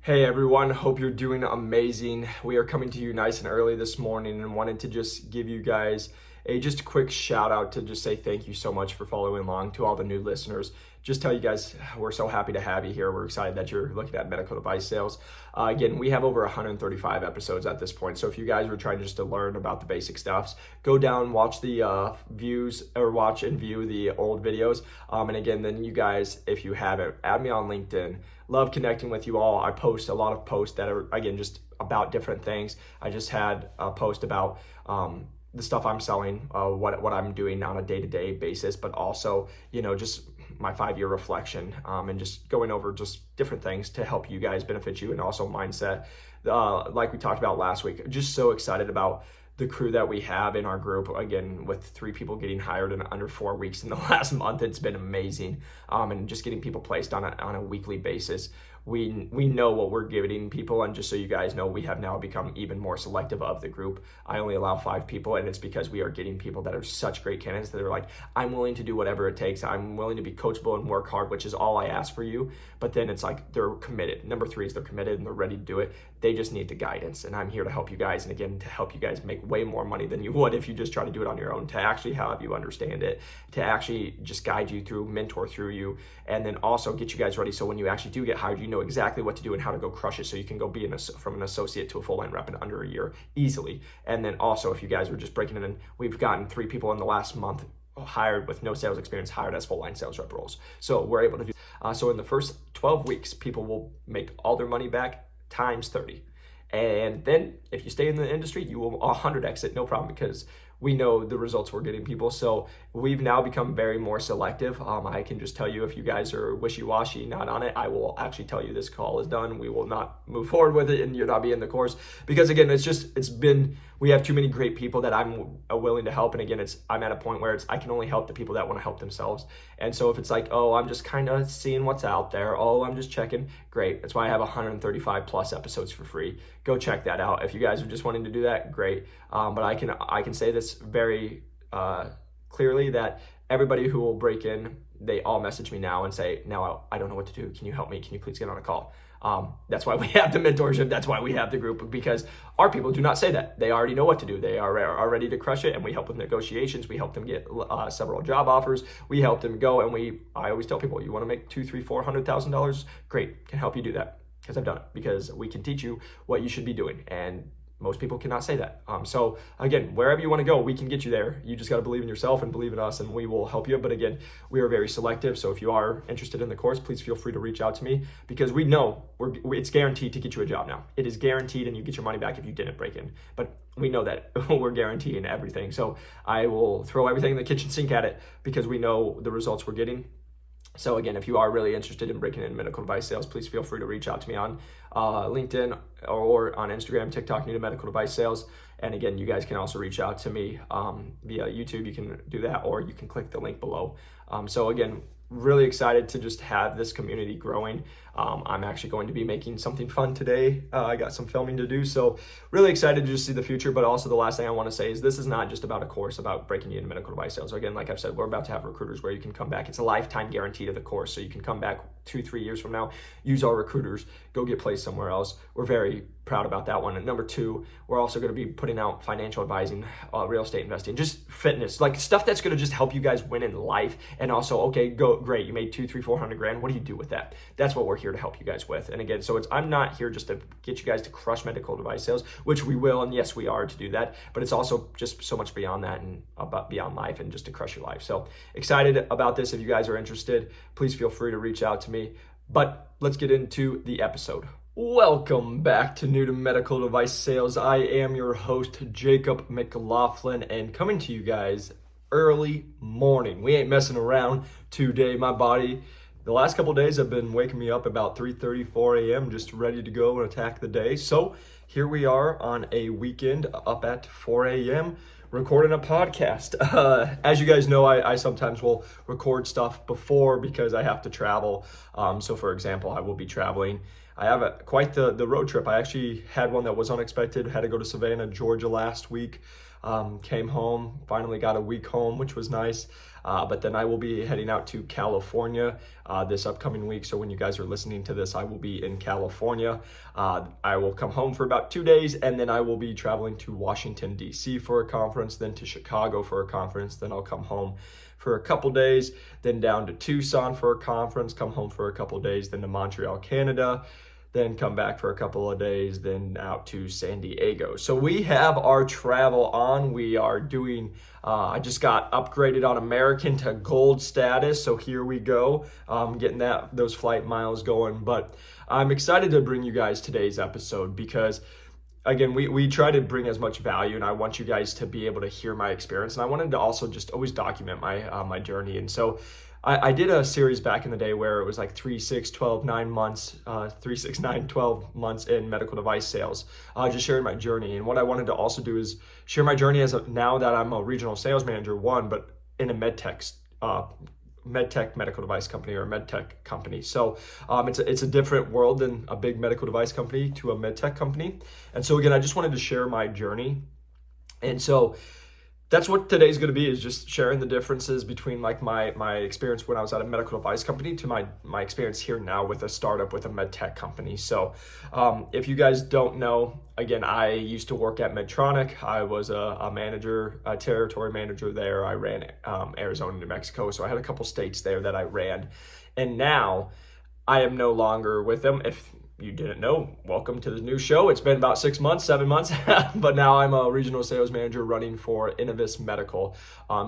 Hey everyone, hope you're doing amazing. We are coming to you nice and early this morning and wanted to just give you guys a just quick shout out to just say thank you so much for following along. To all the new listeners, just tell you guys we're so happy to have you here. We're excited that you're looking at medical device sales. Again, we have over 135 episodes at this point. So if you guys were trying just to learn about the basic stuffs, go down, watch the watch and view the old videos. And again, then you guys, if you haven't, add me on LinkedIn. Love connecting with you all. I post a lot of posts that are, again, just about different things. I just had a post about the stuff I'm selling, what I'm doing on a day-to-day basis, but also, just my 5-year reflection and just going over just different things to help you guys, benefit you, and also mindset. Like we talked about last week, just so excited about the crew that we have in our group. Again, with 3 people getting hired in under 4 weeks in the last month, it's been amazing. And just getting people placed on a weekly basis. We know what we're giving people, and just so you guys know, we have now become even more selective of the group. I only allow 5 people, and it's because we are getting people that are such great candidates that are like, I'm willing to do whatever it takes. I'm willing to be coachable and work hard, which is all I ask for you. But then it's like they're committed. Number 3 is they're committed and they're ready to do it. They just need the guidance, and I'm here to help you guys. And again, to help you guys make way more money than you would if you just try to do it on your own, to actually have you understand it, to actually just guide you through, mentor through you, and then also get you guys ready so when you actually do get hired, you know exactly what to do and how to go crush it, so you can go be from an associate to a full-line rep in under a year easily. And then also, if you guys are just breaking it in, we've gotten 3 people in the last month hired with no sales experience, hired as full-line sales rep roles. So we're able to do so in the first 12 weeks, people will make all their money back times 30. And then if you stay in the industry, you will 100x it, no problem, because we know the results we're getting people. So we've now become very more selective. I can just tell you, if you guys are wishy-washy, not on it, I will actually tell you this call is done. We will not move forward with it and you'll not be in the course. Because again, we have too many great people that I'm willing to help. And again, I'm at a point where I can only help the people that want to help themselves. And so if it's like, oh, I'm just kind of seeing what's out there, oh, I'm just checking, great. That's why I have 135 plus episodes for free. Go check that out. If you guys are just wanting to do that, great. But I can say this very clearly, that everybody who will break in, they all message me now and say, now I don't know what to do. Can you help me? Can you please get on a call? That's why we have the mentorship. That's why we have the group, because our people do not say that. They already know what to do. They are ready to crush it, and we help with negotiations. We help them get several job offers. We help them go, and I always tell people, you want to make $200,000, $300,000, $400,000? Great, can help you do that, because I've done it, because we can teach you what you should be doing, and most people cannot say that. So again, wherever you want to go, we can get you there. You just got to believe in yourself and believe in us, and we will help you. But again, we are very selective. So if you are interested in the course, please feel free to reach out to me, because we know it's guaranteed to get you a job now. It is guaranteed, and you get your money back if you didn't break in. But we know that we're guaranteeing everything. So I will throw everything in the kitchen sink at it, because we know the results we're getting. So again, if you are really interested in breaking in medical device sales, please feel free to reach out to me on LinkedIn or on Instagram, TikTok, New to Medical Device Sales. And again, you guys can also reach out to me via YouTube. You can do that, or you can click the link below. So again, really excited to just have this community growing. I'm actually going to be making something fun today. I got some filming to do, so really excited to just see the future. But also, the last thing I want to say is this is not just about a course about breaking into medical device sales. So again, like I've said, we're about to have recruiters where you can come back. It's a lifetime guarantee to the course, so you can come back 2-3 years from now, use our recruiters, go get placed somewhere else. We're very proud about that one. And number 2, we're also going to be putting out financial advising, real estate investing, just fitness, like stuff that's going to just help you guys win in life. And also, okay, great, you made $200,000-$400,000. What do you do with that? That's what we're here to help you guys with. And again, so I'm not here just to get you guys to crush medical device sales, which we will, and yes, we are to do that. But it's also just so much beyond that, and about beyond life, and just to crush your life. So excited about this. If you guys are interested, please feel free to reach out to me. But let's get into the episode. Welcome back to New to Medical Device Sales. I am your host, Jacob McLaughlin, and coming to you guys early morning. We ain't messing around today. My body, the last couple of days, have been waking me up about 3:30, 4 a.m., just ready to go and attack the day. So here we are on a weekend up at 4 a.m., recording a podcast. As you guys know, I sometimes will record stuff before, because I have to travel. So for example, I will be traveling I have quite the road trip. I actually had one that was unexpected. Had to go to Savannah, Georgia last week. Came home, finally got a week home, which was nice. But then I will be heading out to California this upcoming week. So when you guys are listening to this, I will be in California. I will come home for about 2 days, and then I will be traveling to Washington, D.C. for a conference, then to Chicago for a conference. Then I'll come home for a couple days, then down to Tucson for a conference, come home for a couple days, then to Montreal, Canada, then come back for a couple of days, then out to San Diego. So we have our travel on. We are doing, I just got upgraded on American to gold status. So here we go, getting those flight miles going. But I'm excited to bring you guys today's episode because again, we try to bring as much value, and I want you guys to be able to hear my experience. And I wanted to also just always document my journey. And so I did a series back in the day where it was like 3, 6, 12, 9 months, 3, 6, 9, 12 months in medical device sales, just sharing my journey. And what I wanted to also do is share my journey now that I'm a regional sales manager, but in a medtech medical device company or a medtech company. So it's a different world than a big medical device company to a medtech company. And so again, I just wanted to share my journey. And so that's what today's going to be, is just sharing the differences between like my experience when I was at a medical device company to my experience here now with a startup with a med tech company. So if you guys don't know, again, I used to work at Medtronic. I was a manager, a territory manager there. I ran Arizona, New Mexico. So I had a couple states there that I ran. And now I am no longer with them. If you didn't know, welcome to the new show. It's been about 6 months, 7 months, but now I'm a regional sales manager running for Innovis Medical.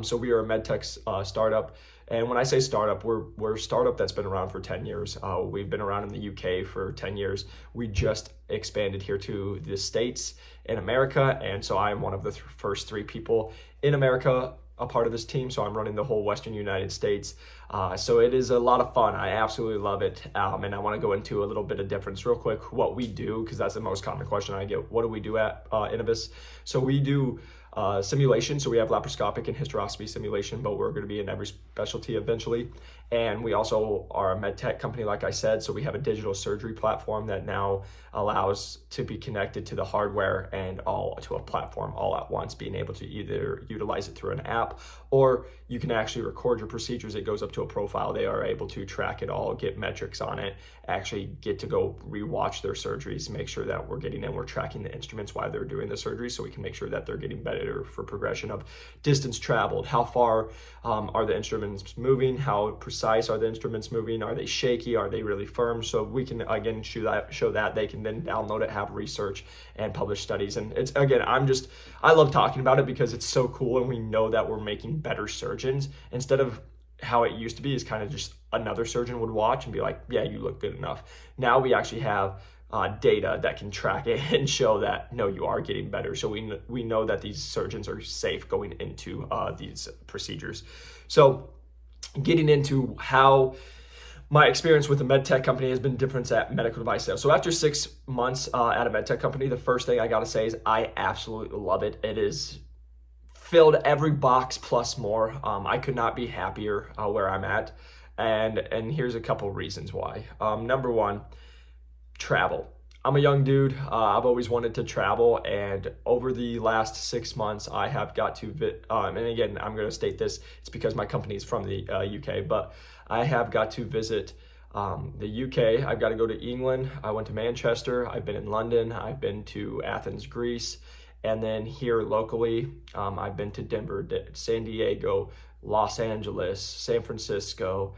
So we are a medtech startup. And when I say startup, we're a startup that's been around for 10 years. We've been around in the UK for 10 years. We just expanded here to the States in America. And so I am one of the first 3 people in America a part of this team. So I'm running the whole Western United States. So it is a lot of fun. I absolutely love it. And I want to go into a little bit of difference real quick, what we do, because that's the most common question I get. What do we do at Innovis? So we do simulation. So we have laparoscopic and hysteroscopy simulation, but we're going to be in every specialty eventually. And we also are a med tech company, like I said. So we have a digital surgery platform that now allows to be connected to the hardware and all to a platform all at once, being able to either utilize it through an app, or you can actually record your procedures. It goes up to a profile. They are able to track it all, get metrics on it, actually get to go rewatch their surgeries, make sure that we're tracking the instruments while they're doing the surgery, so we can make sure that they're getting better for progression of distance traveled. How far are the instruments moving? How precise are the instruments moving? Are they shaky? Are they really firm? So we can again show that. They can then download it, have research, and publish studies. And it's again, I love talking about it because it's so cool, and we know that we're making better surgeons instead of how it used to be, is kind of just another surgeon would watch and be like, yeah, you look good enough. Now we actually have data that can track it and show that, no, you are getting better. So we know that these surgeons are safe going into these procedures. So getting into how my experience with a med tech company has been different at medical device sales. So after 6 months at a med tech company, the first thing I got to say is I absolutely love it. It is filled every box plus more. I could not be happier where I'm at. And here's a couple reasons why. Number one, travel. I'm a young dude. I've always wanted to travel, and over the last 6 months, I have got to, and again, I'm going to state this, it's because my company is from the UK, but I have got to visit the UK. I've got to go to England. I went to Manchester. I've been in London. I've been to Athens, Greece. And then here locally, I've been to Denver, San Diego, Los Angeles, San Francisco.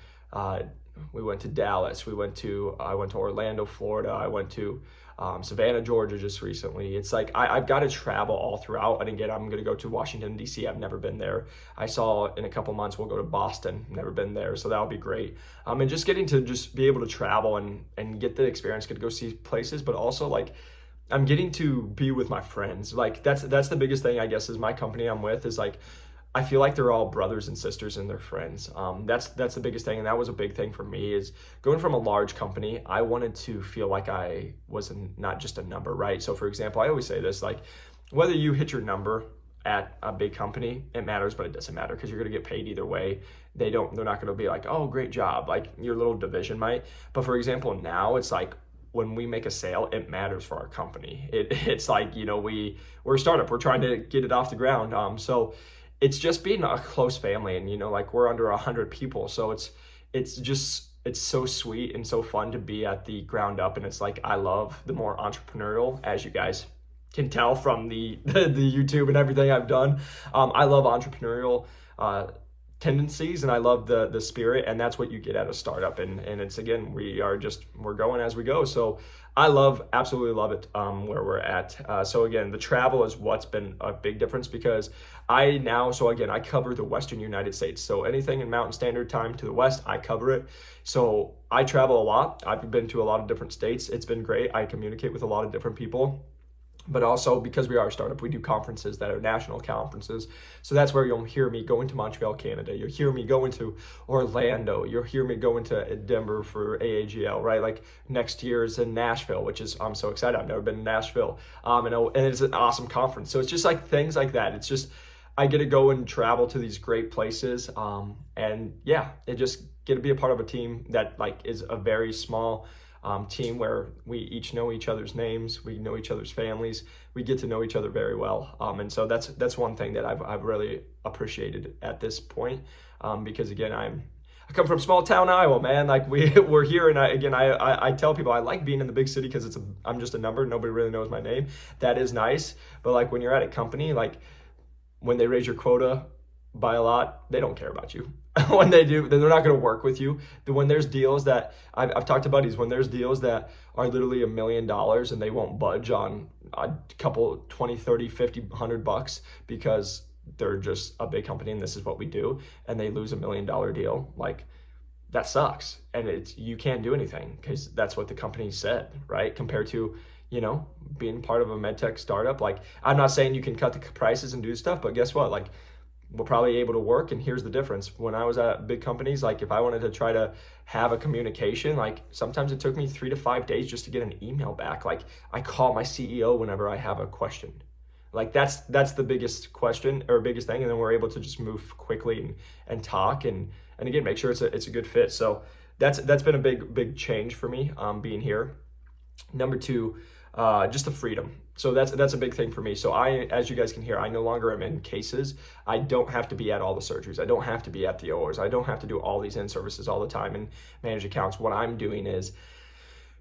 We went to Dallas. I went to Orlando, Florida. I went to Savannah, Georgia just recently. It's like I've got to travel all throughout. And again, I'm going to go to Washington, D.C. I've never been there. I saw in a couple months we'll go to Boston. Never been there. So that'll be great. And just getting to just be able to travel and get the experience, get to go see places, but also like I'm getting to be with my friends. Like that's the biggest thing, I guess, is my company I'm with is like, I feel like they're all brothers and sisters and they're friends. That's the biggest thing. And that was a big thing for me, is going from a large company. I wanted to feel like I was not just a number, right? So for example, I always say this, like whether you hit your number at a big company, it matters, but it doesn't matter because you're going to get paid either way. They're not going to be like, oh, great job. Like your little division might. But for example, now it's like, when we make a sale, it matters for our company. It's like, we're a startup, we're trying to get it off the ground. So it's just being a close family, and like we're under 100 people, so it's so sweet and so fun to be at the ground up. And it's like, I love the more entrepreneurial, as you guys can tell from the YouTube and everything I've done. I love entrepreneurial tendencies, and I love the spirit, and that's what you get at a startup. And it's, again, we're going as we go. So I absolutely love it where we're at. So again, the travel is what's been a big difference, because I cover the Western United States. So anything in Mountain Standard Time to the west, I cover it. So I travel a lot. I've been to a lot of different states. It's been great. I communicate with a lot of different people. But also, because we are a startup, we do conferences that are national conferences. So that's where you'll hear me going to Montreal, Canada. You'll hear me going to Orlando. You'll hear me going to Denver for AAGL, right? Like next year is in Nashville, I'm so excited. I've never been to Nashville. And it's an awesome conference. So it's just like things like that. It's just, I get to go and travel to these great places. It just get to be a part of a team that like is a very small team where we each know each other's names, we know each other's families, we get to know each other very well. And so that's one thing that I've really appreciated at this point, because again, I come from small town Iowa, man. Like we're here, and I tell people I like being in the big city because I'm just a number. Nobody really knows my name. That is nice, but like when you're at a company, like when they raise your quota by a lot, they don't care about you. When they do, then they're not going to work with you. When there's deals that I've talked to buddies, when there's deals that are literally $1 million and they won't budge on a couple 20, 30, 50, $100 because they're just a big company and this is what we do, and they lose $1 million deal, like that sucks. And you can't do anything because that's what the company said, right? Compared to, being part of a medtech startup. Like, I'm not saying you can cut the prices and do stuff, but guess what? Like, we're probably able to work. And here's the difference. When I was at big companies, like if I wanted to try to have a communication, like sometimes it took me 3 to 5 days just to get an email back. Like I call my CEO whenever I have a question. Like that's the biggest question or biggest thing. And then we're able to just move quickly and talk and again, make sure it's a good fit. So that's been a big change for me, being here. Number 2, just the freedom. So that's a big thing for me. So as you guys can hear, I no longer am in cases. I don't have to be at all the surgeries. I don't have to be at the ORs. I don't have to do all these in-services all the time and manage accounts. What I'm doing is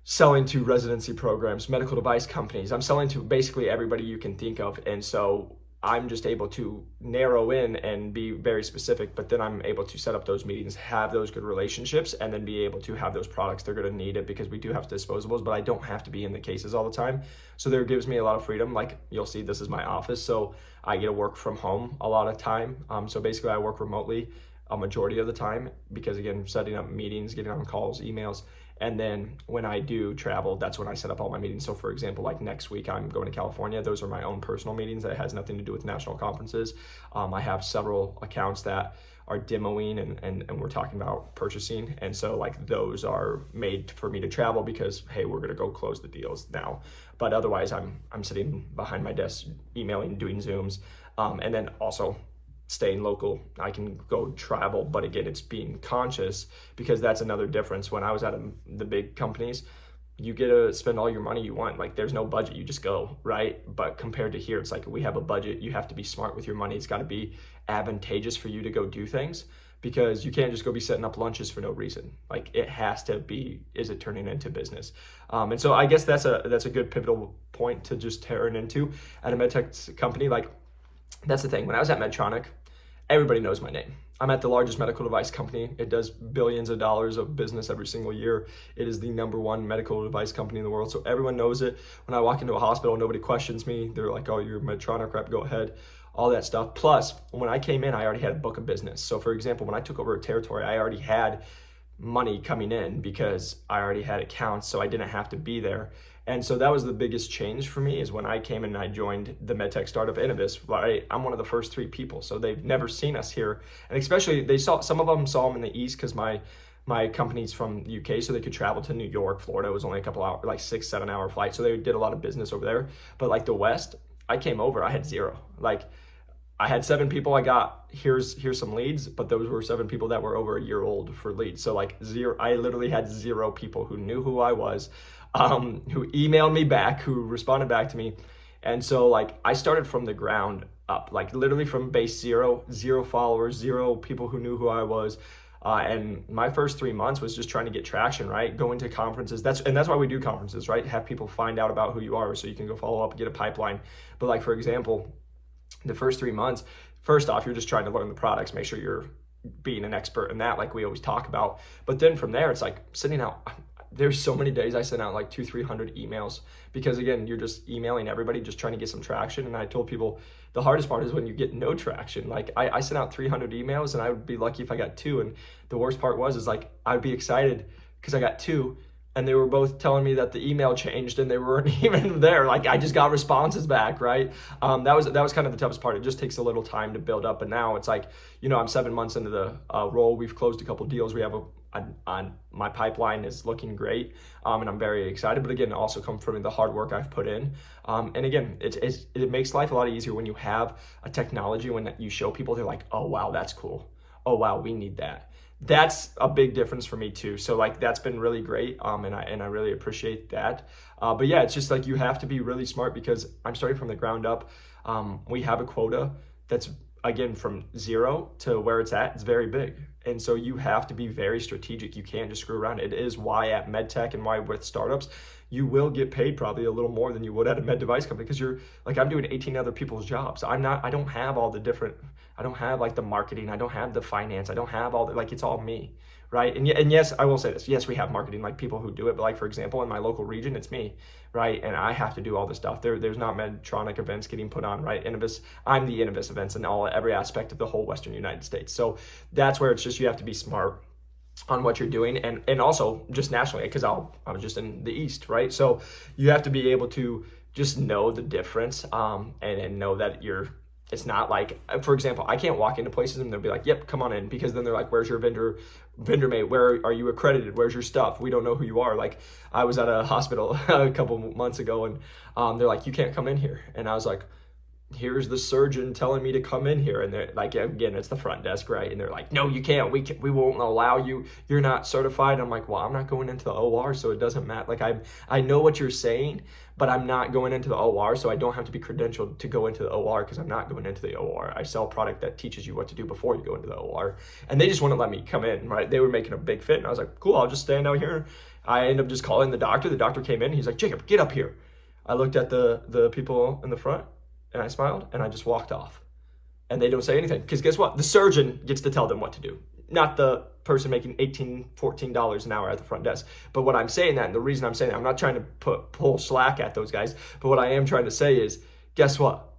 selling to residency programs, medical device companies. I'm selling to basically everybody you can think of. And so I'm just able to narrow in and be very specific, but then I'm able to set up those meetings, have those good relationships, and then be able to have those products. They're going to need it because we do have disposables, but I don't have to be in the cases all the time. So there gives me a lot of freedom. Like you'll see, this is my office. So I get to work from home a lot of time. So basically I work remotely a majority of the time because again, setting up meetings, getting on calls, emails. And then when I do travel, that's when I set up all my meetings. So for example, like next week, I'm going to California. Those are my own personal meetings. That has nothing to do with national conferences. I have several accounts that are demoing and we're talking about purchasing. And so like those are made for me to travel because, hey, we're going to go close the deals now. But otherwise I'm sitting behind my desk, emailing, doing Zooms. And then also staying local. I can go travel, but again, it's being conscious because that's another difference. When I was at the big companies, you get to spend all your money you want. Like there's no budget, you just go, right? But compared to here, it's like we have a budget. You have to be smart with your money. It's got to be advantageous for you to go do things because you can't just go be setting up lunches for no reason. Like it has to be, is it turning into business? And so I guess that's a good pivotal point to just turn into at a medtech company. Like that's the thing. When I was at Medtronic, everybody knows my name. I'm at the largest medical device company. It does billions of dollars of business every single year. It is the #1 medical device company in the world. So everyone knows it. When I walk into a hospital, nobody questions me. They're like, oh, you're a Medtronic rep, go ahead. All that stuff. Plus, when I came in, I already had a book of business. So for example, when I took over a territory, I already had money coming in because I already had accounts, so I didn't have to be there. And so that was the biggest change for me is when I came in and I joined the medtech startup Innovis, right? I'm one of the first 3 people. So they've never seen us here. And especially some of them saw them in the East because my company's from the UK, so they could travel to New York, Florida. It was only a couple hours, like 6-7 hour flight. So they did a lot of business over there. But like the West, I came over, I had 0. Like I had 7 people. I got, here's some leads, but those were 7 people that were over a year old for leads. So like 0, I literally had 0 people who knew who I was. who emailed me back, who responded back to me. And so like I started from the ground up, like literally from base zero, zero followers, zero people who knew who I was. And my first 3 months was just trying to get traction, right? Going to conferences. That's why we do conferences, right? Have people find out about who you are so you can go follow up and get a pipeline. But like, for example, the first 3 months, first off, you're just trying to learn the products, make sure you're being an expert in that, like we always talk about. But then from there, it's like sending out, there's so many days I sent out like 200-300 emails, because again, you're just emailing everybody, just trying to get some traction. And I told people the hardest part is when you get no traction. Like I sent out 300 emails and I would be lucky if I got 2. And the worst part was like, I'd be excited because I got 2. And they were both telling me that the email changed and they weren't even there. Like I just got responses back, right? That was kind of the toughest part. It just takes a little time to build up. But now it's like, I'm 7 months into the role. We've closed a couple deals. We have on my pipeline is looking great, and I'm very excited. But again, it also comes from the hard work I've put in. And again, it makes life a lot easier when you have a technology, when you show people, they're like, oh wow, that's cool. Oh wow, we need that. That's a big difference for me too. So like that's been really great, and I really appreciate that. But yeah, it's just like you have to be really smart, because I'm starting from the ground up. We have a quota that's, again, from 0 to where it's at. It's very big, and so you have to be very strategic. You can't just screw around. It is why at MedTech and why with startups, you will get paid probably a little more than you would at a med device company, because you're like, I'm doing 18 other people's jobs. I don't have all the different, I don't have like the marketing, I don't have the finance, I don't have all the, like, it's all me, right? And yes, I will say this, yes, we have marketing, like people who do it, but like, for example, in my local region, it's me, right? And I have to do all this stuff. There's not Medtronic events getting put on, right? Innovis, I'm the Innovis events in every aspect of the whole Western United States. So that's where it's just, you have to be smart on what you're doing, and also just nationally, because I was just in the East, right? So you have to be able to just know the difference, and know that it's not like, for example, I can't walk into places and they'll be like, yep, come on in, because then they're like, where's your vendor mate? Where are you accredited? Where's your stuff? We don't know who you are. Like I was at a hospital a couple months ago, and they're like, you can't come in here. And I was like, here's the surgeon telling me to come in here. And they're like, again, it's the front desk, right? And they're like, no, you can't. We won't allow you. You're not certified. I'm like, well, I'm not going into the OR, so it doesn't matter. Like I know what you're saying, but I'm not going into the OR, so I don't have to be credentialed to go into the OR, because I'm not going into the OR. I sell product that teaches you what to do before you go into the OR. And they just wouldn't let me come in, right? They were making a big fit. And I was like, cool, I'll just stand out here. I ended up just calling the doctor. The doctor came in. He's like, Jacob, get up here. I looked at the people in the front, and I smiled, and I just walked off. And they don't say anything, because guess what? The surgeon gets to tell them what to do, not the person making $18, $14 an hour at the front desk. But what I'm saying that, and the reason I'm saying that, I'm not trying to pull slack at those guys, but what I am trying to say is, guess what?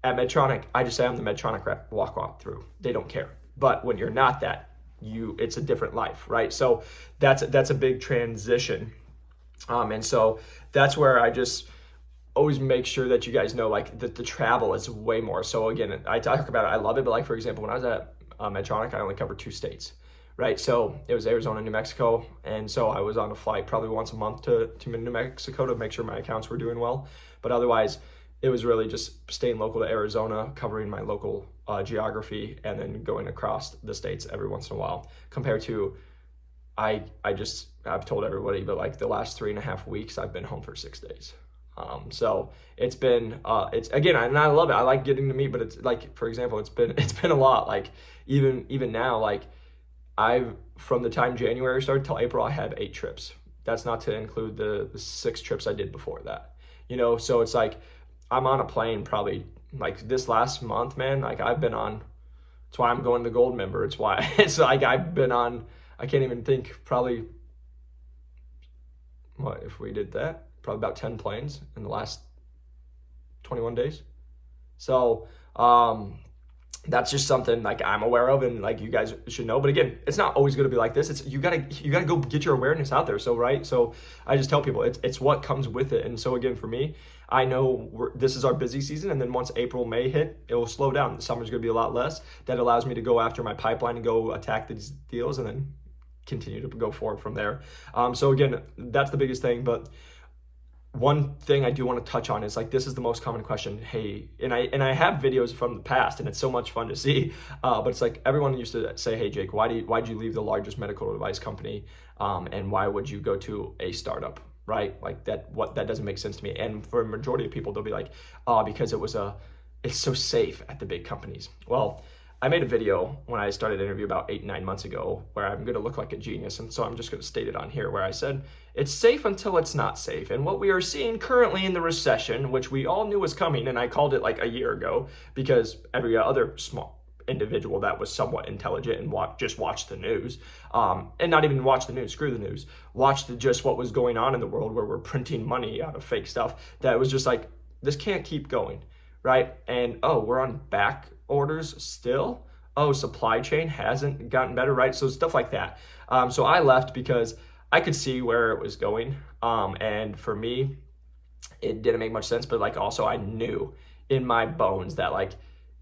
At Medtronic, I just say I'm the Medtronic rep, walk through. They don't care. But when you're not that, it's a different life, right? So that's a big transition. And so that's where I just always make sure that you guys know, like, the travel is way more. So again, I talk about it, I love it, but like, for example, when I was at Medtronic, I only covered 2 states, right? So it was Arizona, New Mexico, and so I was on a flight probably once a month to New Mexico to make sure my accounts were doing well. But otherwise, it was really just staying local to Arizona, covering my local geography, and then going across the states every once in a while, compared to I've told everybody, but like the last 3.5 weeks, I've been home for 6 days. So it's been, it's again, and I love it. I like getting to meet, but it's like, for example, it's been a lot. Like even now, like from the time January started till April, I have 8 trips. That's not to include the 6 trips I did before that, so it's like, I'm on a plane probably like this last month, man. Like I've been on, that's why I'm going to Gold member. It's why it's like, I've been on, I can't even think, probably, what if we did that? Probably about 10 planes in the last 21 days. So that's just something like I'm aware of, and like you guys should know. But again, it's not always going to be like this. It's you gotta go get your awareness out there. So right, so I just tell people it's what comes with it. And so again, for me, I know this is our busy season, and then once April, May hit, it will slow down. The summer's going to be a lot less. That allows me to go after my pipeline and go attack these deals, and then continue to go forward from there. So again, that's the biggest thing. But one thing I do want to touch on is like, this is the most common question. Hey, and I have videos from the past, and it's so much fun to see. But it's like, everyone used to say, hey Jake, why'd you leave the largest medical device company? And why would you go to a startup? right? Like that doesn't make sense to me. And for a majority of people, they'll be like, because it's so safe at the big companies. Well, I made a video when I started an interview about 8-9 months ago where I'm going to look like a genius. And so I'm just going to state it on here where I said, it's safe until it's not safe. And what we are seeing currently in the recession, which we all knew was coming, and I called it like a year ago because every other small individual that was somewhat intelligent and just watched the news, and not even watch the news, screw the news, watched just what was going on in the world where we're printing money out of fake stuff, that was just like, this can't keep going, right? And we're on back orders still. Supply chain hasn't gotten better, right? So stuff like that. So I left because I could see where it was going. And for me, it didn't make much sense, but like also I knew in my bones that like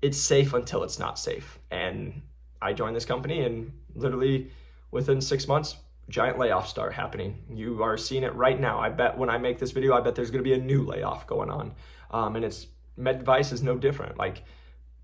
it's safe until it's not safe. And I joined this company and literally within 6 months, giant layoffs start happening. You are seeing it right now. I bet when I make this video, I bet there's going to be a new layoff going on. And med device is no different. Like,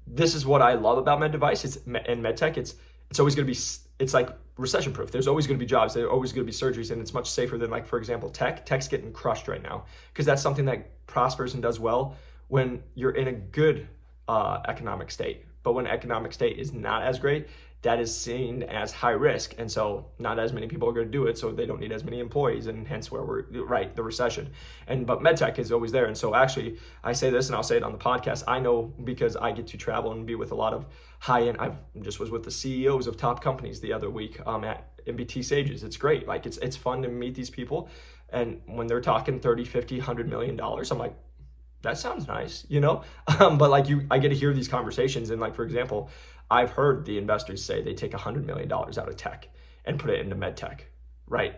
this is what I love about med device. And med tech. It's always going to be, it's like recession proof. There's always going to be jobs. There's always going to be surgeries, and it's much safer than, like, for example, tech. Tech's getting crushed right now because that's something that prospers and does well when you're in a good economic state. But when economic state is not as great, that is seen as high risk. And so not as many people are going to do it. So they don't need as many employees, and hence where we're right, the recession. But medtech is always there. And so actually I say this and I'll say it on the podcast. I know because I get to travel and be with a lot of high end. I just was with the CEOs of top companies the other week at MBT Sages. It's great. Like it's fun to meet these people. And when they're talking 30, 50, $100 million, I'm like, that sounds nice, you know? But like I get to hear these conversations. And like, for example, I've heard the investors say they take $100 million out of tech and put it into med tech, right?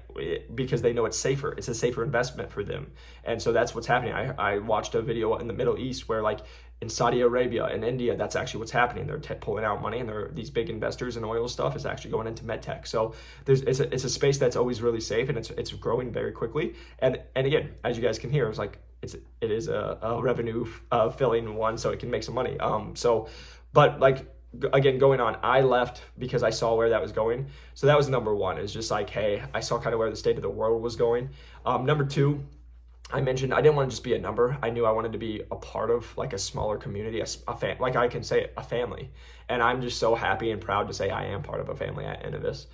Because they know it's safer. It's a safer investment for them. And so that's what's happening. I watched a video in the Middle East where like in Saudi Arabia and India, that's actually what's happening. They're pulling out money, and these big investors in oil stuff is actually going into med tech. So it's a space that's always really safe, and it's growing very quickly. And again, as you guys can hear, it's like, it is a revenue filling one, so it can make some money. But like, again, going on, I left because I saw where that was going. So that was number one. It's just like, hey, I saw kind of where the state of the world was going. Number two, I mentioned I didn't want to just be a number. I knew I wanted to be a part of like a smaller community, like I can say a family. And I'm just so happy and proud to say I am part of a family at Innovis.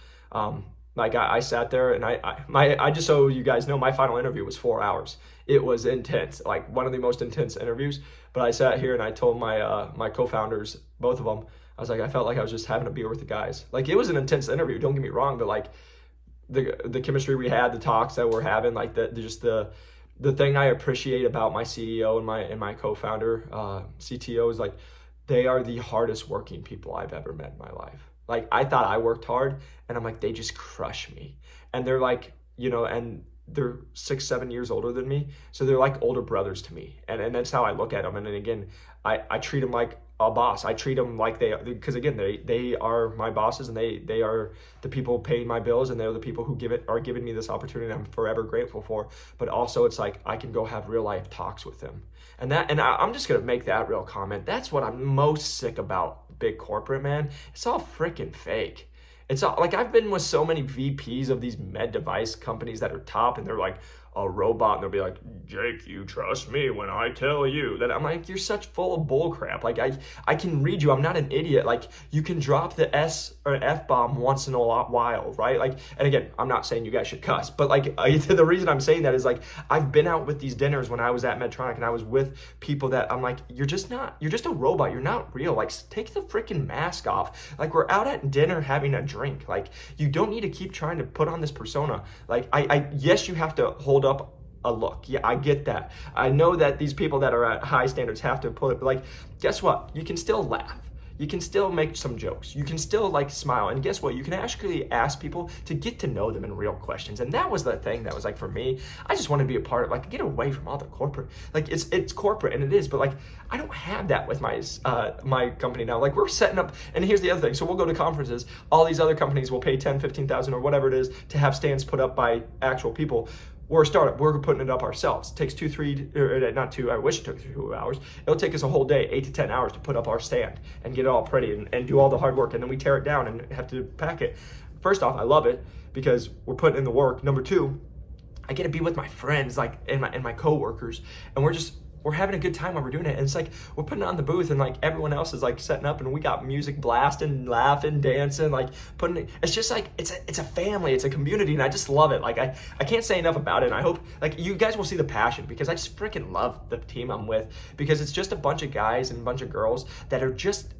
Like I sat there and I just, so you guys know, my final interview was 4 hours. It was intense, like one of the most intense interviews. But I sat here and I told my co-founders, both of them, I was like, I felt like I was just having a beer with the guys. Like, it was an intense interview, don't get me wrong, but like the chemistry we had, the talks that we're having, like the thing I appreciate about my CEO and my co-founder, CTO, is like, they are the hardest working people I've ever met in my life. Like, I thought I worked hard, and I'm like, they just crush me. And they're like, you know, and they're 6-7 years older than me. So they're like older brothers to me. And that's how I look at them. And then again, I treat them like a boss. I treat them like because again, they are my bosses, and they are the people paying my bills, and they're the people who are giving me this opportunity I'm forever grateful for. But also it's like, I can go have real life talks with them. And I'm just going to make that real comment. That's what I'm most sick about big corporate, man. It's all freaking fake. It's all, like, I've been with so many VPs of these med device companies that are top, and they're like a robot, and they'll be like, Jake, you trust me when I tell you that. I'm like, you're such full of bull crap. Like, I can read you. I'm not an idiot. Like, you can drop the S or an F bomb once in a while, right? Like, and again, I'm not saying you guys should cuss, but like, the reason I'm saying that is like, I've been out with these dinners when I was at Medtronic, and I was with people that I'm like, you're just a robot. You're not real. Like, take the freaking mask off. Like, we're out at dinner having a drink. Like, you don't need to keep trying to put on this persona. Like, yes, you have to hold up a look. Yeah, I get that. I know that these people that are at high standards have to put, like, guess what? You can still laugh. You can still make some jokes. You can still like smile. And guess what? You can actually ask people to get to know them in real questions. And that was the thing that was like, for me, I just want to be a part of, like, get away from all the corporate. Like, it's corporate, and it is, but like, I don't have that with my company now. Like, we're setting up, and here's the other thing. So we'll go to conferences. All these other companies will pay 10, 15,000 or whatever it is to have stands put up by actual people. We're a startup. We're putting it up ourselves. It takes 2, 3, or not 2, I wish it took 2 hours. It'll take us a whole day, 8 to 10 hours to put up our stand and get it all pretty and do all the hard work. And then we tear it down and have to pack it. First off, I love it because we're putting in the work. Number two, I get to be with my friends, like, and my coworkers, and we're having a good time while we're doing it. And it's like we're putting on the booth, and like everyone else is like setting up, and we got music blasting, laughing, dancing, like putting it. It's just like it's a family, it's a community, and I just love it. Like I can't say enough about it. And I hope like you guys will see the passion, because I just freaking love the team I'm with, because it's just a bunch of guys and a bunch of girls that are just,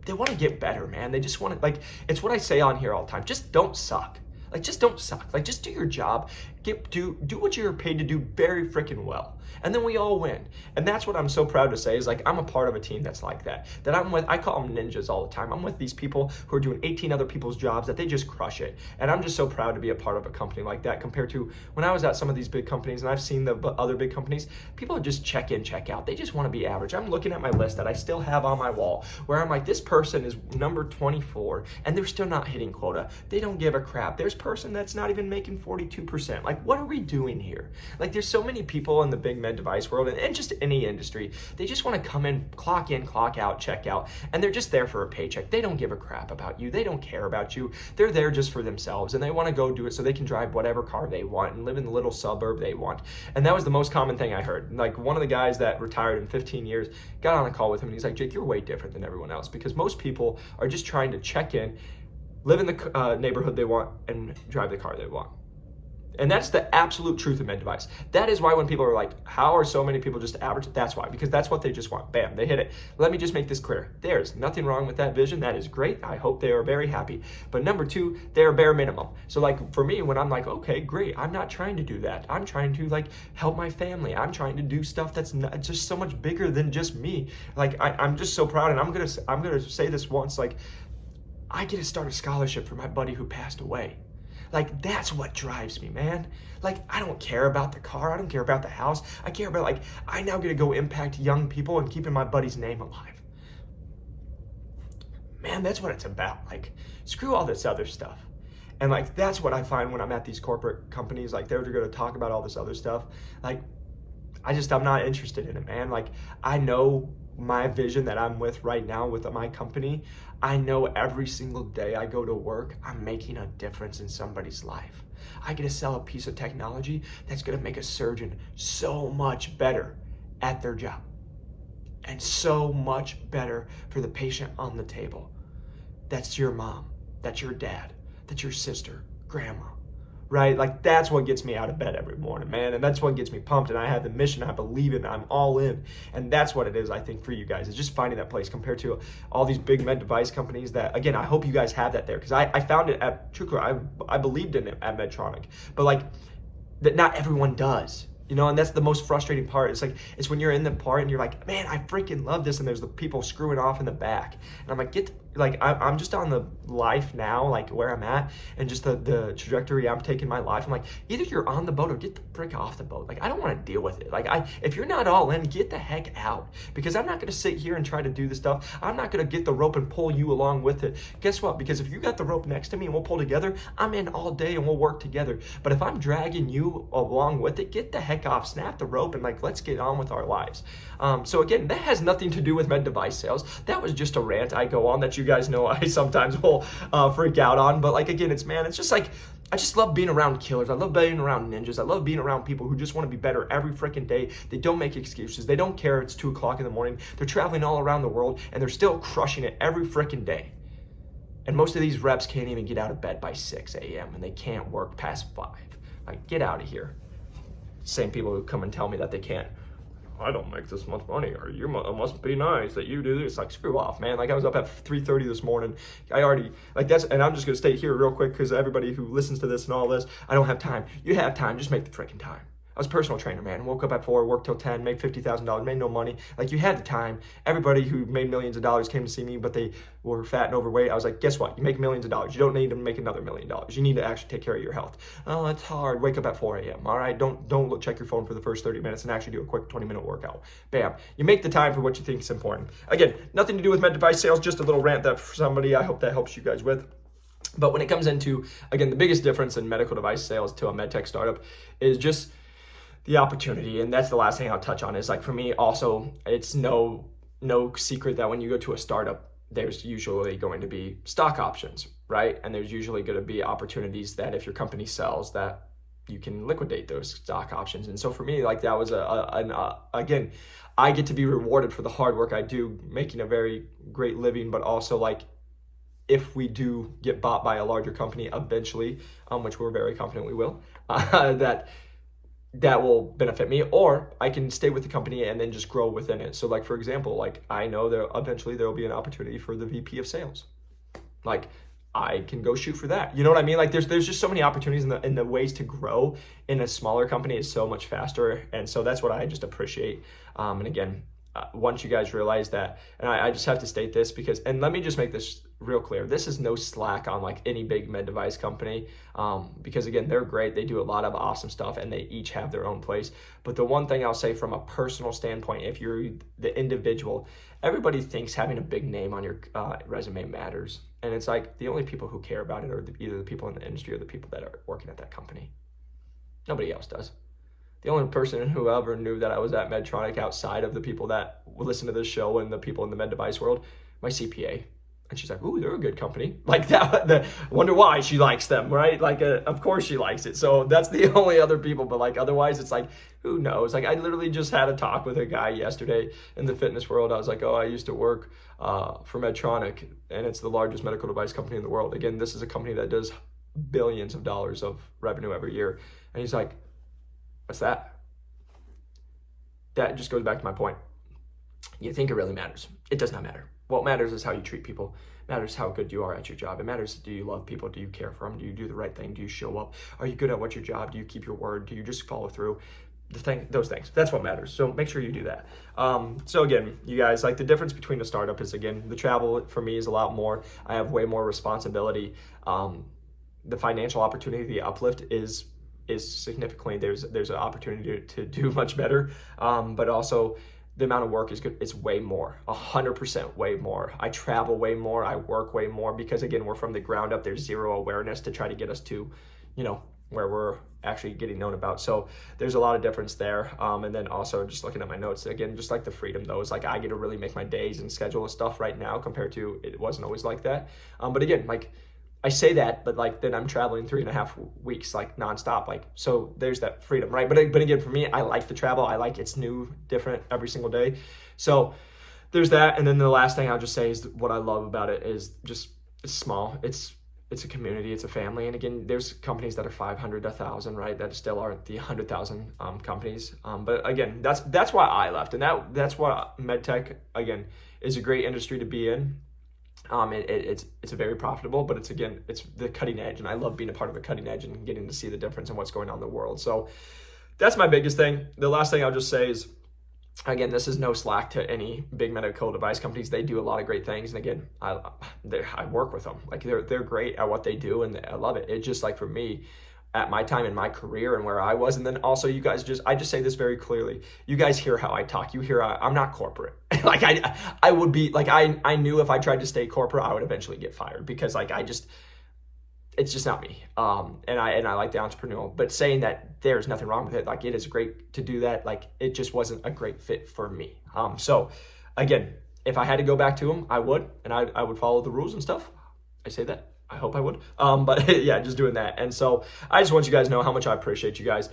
they want to get better, man. They just want to, like, it's what I say on here all the time. Just don't suck. Like, just don't suck. Like, just do your job. Do what you're paid to do very freaking well. And then we all win. And that's what I'm so proud to say, is like, I'm a part of a team that's like that. That I'm with, I call them ninjas all the time. I'm with these people who are doing 18 other people's jobs that they just crush it. And I'm just so proud to be a part of a company like that, compared to when I was at some of these big companies, and I've seen the other big companies, people just check in, check out. They just want to be average. I'm looking at my list that I still have on my wall, where I'm like, this person is number 24 and they're still not hitting quota. They don't give a crap. There's a person that's not even making 42%. Like, what are we doing here? Like, there's so many people in the big med device world, and just any industry, they just want to come in, clock out, check out, and they're just there for a paycheck. They don't give a crap about you. They don't care about you. They're there just for themselves, and they want to go do it so they can drive whatever car they want and live in the little suburb they want. And that was the most common thing I heard. Like, one of the guys that retired in 15 years got on a call with him, and he's like, Jake, you're way different than everyone else, because most people are just trying to check in, live in the neighborhood they want, and drive the car they want. And that's the absolute truth of med device. That is why when people are like, how are so many people just average? That's why, because that's what they just want. Bam, they hit it. Let me just make this clear. There's nothing wrong with that vision. That is great. I hope they are very happy. But number two, they're bare minimum. So like for me, when I'm like, okay, great, I'm not trying to do that. I'm trying to like help my family. I'm trying to do stuff that's not, just so much bigger than just me. Like I'm just so proud, and I'm gonna say this once, like I get to start a scholarship for my buddy who passed away. Like, that's what drives me, man. Like, I don't care about the car. I don't care about the house. I care about, like, I now get to go impact young people and keeping my buddy's name alive. Man, that's what it's about. Like, screw all this other stuff. And, like, that's what I find when I'm at these corporate companies. Like, they're going to talk about all this other stuff. Like, I'm not interested in it, man. Like, I know my vision that I'm with right now with my company. I know every single day I go to work, I'm making a difference in somebody's life. I get to sell a piece of technology that's going to make a surgeon so much better at their job, and so much better for the patient on the table. That's your mom, that's your dad, that's your sister, grandma. Right? Like, that's what gets me out of bed every morning, man. And that's what gets me pumped. And I have the mission. I believe it. I'm all in. And that's what it is, I think, for you guys, is just finding that place, compared to all these big med device companies that, again, I hope you guys have that there. Because I found it at TrueColor. I believed in it at Medtronic. But, like, that not everyone does. You know, and that's the most frustrating part. It's like, it's when you're in the part and you're like, man, I freaking love this. And there's the people screwing off in the back. And I'm like, I'm just on the life now, like where I'm at, and just the trajectory I'm taking my life. I'm like, either you're on the boat or get the frick off the boat. Like, I don't want to deal with it. Like, if you're not all in, get the heck out. Because I'm not going to sit here and try to do this stuff. I'm not going to get the rope and pull you along with it. Guess what? Because if you got the rope next to me and we'll pull together, I'm in all day and we'll work together. But if I'm dragging you along with it, get the heck off, snap the rope, and like, let's get on with our lives. So again, that has nothing to do with med device sales. That was just a rant I go on that you guys know I sometimes will freak out on. But like, again, it's just like, I just love being around killers. I love being around ninjas. I love being around people who just want to be better every freaking day. They don't make excuses. They don't care it's 2 o'clock in the morning. They're traveling all around the world and they're still crushing it every freaking day. And most of these reps can't even get out of bed by 6 a.m. and they can't work past 5. Like, get out of here. Same people who come and tell me that they can't. I don't make this much money, or you must be nice that you do this. Like, screw off, man. Like, I was up at 3:30 this morning. I already, like, and I'm just going to stay here real quick because everybody who listens to this and all this, I don't have time. You have time. Just make the freaking time. I was a personal trainer, man. Woke up at 4, worked till 10, made $50,000, made no money. Like, you had the time. Everybody who made millions of dollars came to see me, but they were fat and overweight. I was like, guess what? You make millions of dollars. You don't need to make another $1 million. You need to actually take care of your health. Oh, it's hard. Wake up at 4 a.m. All right? Don't check your phone for the first 30 minutes and actually do a quick 20-minute workout. Bam. You make the time for what you think is important. Again, nothing to do with med device sales, just a little rant that for somebody. I hope that helps you guys with. But when it comes into, again, the biggest difference in medical device sales to a med tech startup is just the opportunity. And that's the last thing I'll touch on, is like, for me also, it's no secret that when you go to a startup, there's usually going to be stock options, right? And there's usually going to be opportunities that if your company sells, that you can liquidate those stock options. And so for me, like that was again, I get to be rewarded for the hard work I do, making a very great living, but also like if we do get bought by a larger company eventually, which we're very confident we will, that will benefit me, or I can stay with the company and then just grow within it. So like, for example, like I know there eventually there will be an opportunity for the VP of sales. Like I can go shoot for that. You know what I mean? Like there's just so many opportunities, in the ways to grow in a smaller company is so much faster. And so that's what I just appreciate. And again, once you guys realize that, and I just have to state this and let me just make this real clear. This is no slack on like any big med device company, because again, they're great. They do a lot of awesome stuff and they each have their own place. But the one thing I'll say from a personal standpoint, if you're the individual, everybody thinks having a big name on your resume matters. And it's like the only people who care about it are either the people in the industry or the people that are working at that company. Nobody else does. The only person who ever knew that I was at Medtronic outside of the people that listen to this show and the people in the med device world, my CPA. And she's like, ooh, they're a good company. Like that, wonder why she likes them, right? Like, of course she likes it. So that's the only other people. But like, otherwise it's like, who knows? Like I literally just had a talk with a guy yesterday in the fitness world. I was like, oh, I used to work for Medtronic, and it's the largest medical device company in the world. Again, this is a company that does billions of dollars of revenue every year. And he's like, what's that? That just goes back to my point. You think it really matters. It does not matter. What matters is how you treat people. It matters how good you are at your job. It matters, do you love people? Do you care for them? Do you do the right thing? Do you show up? Are you good at your job? Do you keep your word? Do you just follow through? Those things. That's what matters. So make sure you do that. So again, you guys, like the difference between a startup is, again, the travel for me is a lot more. I have way more responsibility. The financial opportunity, the uplift is significantly, there's an opportunity to do much better. But also the amount of work is good. It's way more, 100% way more. I travel way more. I work way more because again, we're from the ground up. There's zero awareness to try to get us to, where we're actually getting known about. So there's a lot of difference there. And then also just looking at my notes, again, just like the freedom though, is like I get to really make my days and schedule the stuff right now compared to it wasn't always like that. But again, like I say that, but like then I'm traveling 3.5 weeks, like nonstop. Like, so there's that freedom, right? But again, for me, I like the travel. I like it's new, different every single day. So there's that. And then the last thing I'll just say is what I love about it is just it's small. It's a community, it's a family. And again, there's companies that are 500 to 1,000, right? That still aren't the 100,000 companies. But again, that's why I left. And that's why MedTech, again, is a great industry to be in. It's a very profitable, but it's the cutting edge. And I love being a part of the cutting edge and getting to see the difference in what's going on in the world. So that's my biggest thing. The last thing I'll just say is, again, this is no slack to any big medical device companies. They do a lot of great things. And again, I work with them. Like they're great at what they do and I love it. It's just like for me, at my time in my career and where I was. And then also you guys I just say this very clearly. You guys hear how I talk. You hear I'm not corporate. Like I would be like, I knew if I tried to stay corporate, I would eventually get fired because like, it's just not me. And I like the entrepreneurial, but saying that there's nothing wrong with it. Like it is great to do that. Like it just wasn't a great fit for me. So again, if I had to go back to them, I would, and I would follow the rules and stuff. I say that. I hope I would. But yeah, just doing that. And so I just want you guys to know how much I appreciate you guys.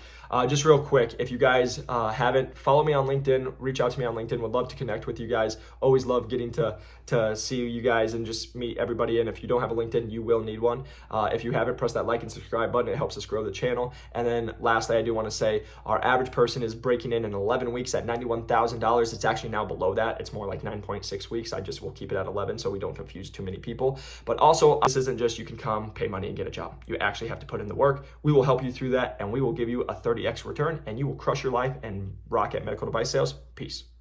Just real quick, if you guys haven't, follow me on LinkedIn, reach out to me on LinkedIn. Would love to connect with you guys. Always love getting to see you guys and just meet everybody. And if you don't have a LinkedIn, you will need one. If you haven't, press that like and subscribe button. It helps us grow the channel. And then lastly, I do want to say our average person is breaking in 11 weeks at $91,000. It's actually now below that. It's more like 9.6 weeks. I just will keep it at 11 so we don't confuse too many people. But also, this isn't just you can come, pay money, and get a job. You actually have to put in the work. We will help you through that, and we will give you a 30x return, and you will crush your life and rock at medical device sales. Peace.